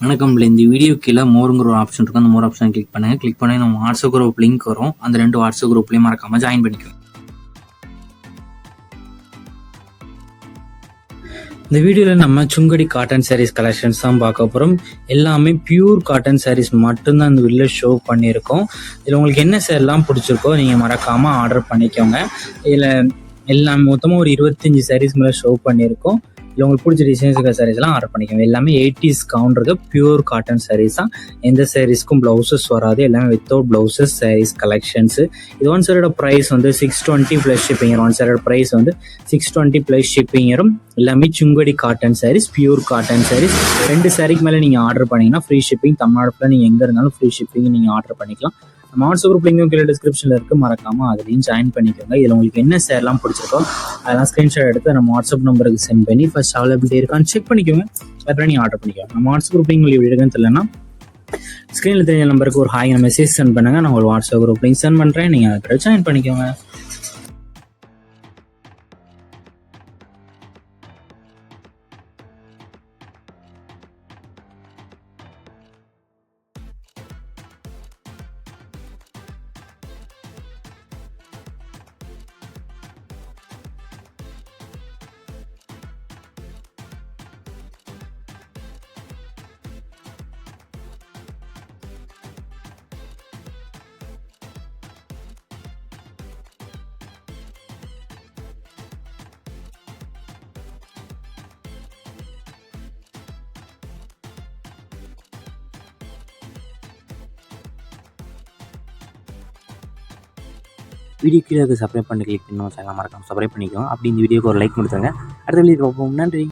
வணக்கம். இந்த வீடியோ கீழே மோருங்கிற ஒரு ஆப்ஷன் இருக்கும். அந்த மோர் ஆப்ஷன் கிளிக் பண்ணுங்கள். கிளிக் பண்ணி நம்ம வாட்ஸ்அப் குரூப் லிங்க் வரும். அந்த 2 வாட்ஸ்அப் குரூப்லேயும் மறக்காமல் ஜாயின் பண்ணிக்கோங்க. இந்த வீடியோவில் நம்ம சுங்கடி காட்டன் சாரீஸ் கலெக்ஷன்ஸ் தான் பார்க்க போகிறோம். எல்லாமே பியூர் காட்டன் சாரீஸ் மட்டும்தான் இந்த வீடியோவில் ஷோ பண்ணியிருக்கோம். இதில் உங்களுக்கு என்ன சேரீலாம் பிடிச்சிருக்கோ நீங்கள் மறக்காமல் ஆர்டர் பண்ணிக்கோங்க. இதில் எல்லாம் மொத்தமாக ஒரு 25 சாரீஸ் மேலே ஷோ பண்ணியிருக்கோம். இல்லை உங்களுக்கு பிடிச்ச டிசைன்ஸ் இருக்கிற சாரீஸ்லாம் ஆர்டர் பண்ணிக்கோங்க. எல்லாமே 80s கவுண்ட் இருக்க பியூர் காட்டன் சாரீஸ் தான். எந்த சாரீஸ்க்கும் ப்ளவுசஸ் வராது. எல்லாமே வித்தவுட் ப்ளவுசஸ் சாரீஸ் கலெக்ஷன்ஸு. இது ஒன் சாரோட ப்ரைஸ் வந்து 620 ப்ளஸ் ஷிப்பிங். ஒன் சாரோட ப்ரைஸ் வந்து 620 ப்ளஸ் ஷிப்பிங் வரும். எல்லாமே Sungudi cotton sarees, pure cotton sarees. 2 சாரீக்கு மேலே நீங்கள் ஆர்டர் பண்ணிங்கன்னா ஃப்ரீ ஷிப்பிங். தமிழ்நாட்டில் நீங்கள் எங்கே இருந்தாலும் ஃப்ரீ ஷிப்பிங் நீங்கள் ஆர்டர் பண்ணிக்கலாம். நம்ம வாட்ஸ்அப் குரூப் லிங்கும் கீழே டிஸ்கிரிப்ஷனில் இருக்குது. மறக்காமல் அதுலேயும் ஜாயின் பண்ணிக்கோங்க. இதில் உங்களுக்கு என்ன சேரலாம் பிடிச்சிருக்கோ அதெல்லாம் ஸ்க்ரீன்ஷாட் எடுத்து நம்ம வாட்ஸ்அப் நம்பருக்கு சென்ட் பண்ணி ஃபர்ஸ்ட் அவைலபிலிட்டி இருக்கான்னு செக் பண்ணிக்கோங்க. அப்புறம் நீங்கள் ஆர்டர் பண்ணிக்கோங்க. நம்ம வாட்ஸ்அப் குரூப் லிங்க் எப்படி இருக்குன்னு தெரியலன்னா ஸ்க்ரீனில் தெரிஞ்ச நம்பருக்கு ஒரு ஹாய் மெசேஜ் சென்ட் பண்ணுங்கள். நான் உங்களுக்கு வாட்ஸ்அப் குரூப் லிங்க் சென்ட் பண்ணுறேன். நீங்கள் அதை ஜாயின் பண்ணிக்கோங்க. வீடியோ கீழே சப்ஸ்கிரைப் பண்ணி கிளிக் பண்ணி சேனல் மறக்காம சப்ஸ்கிரைப் பண்ணிக்கோங்க. அப்படி இந்த வீடியோக்கு ஒரு லைக் கொடுத்துருங்க. அடுத்த வீடியோ பார்ப்போம். நன்றி.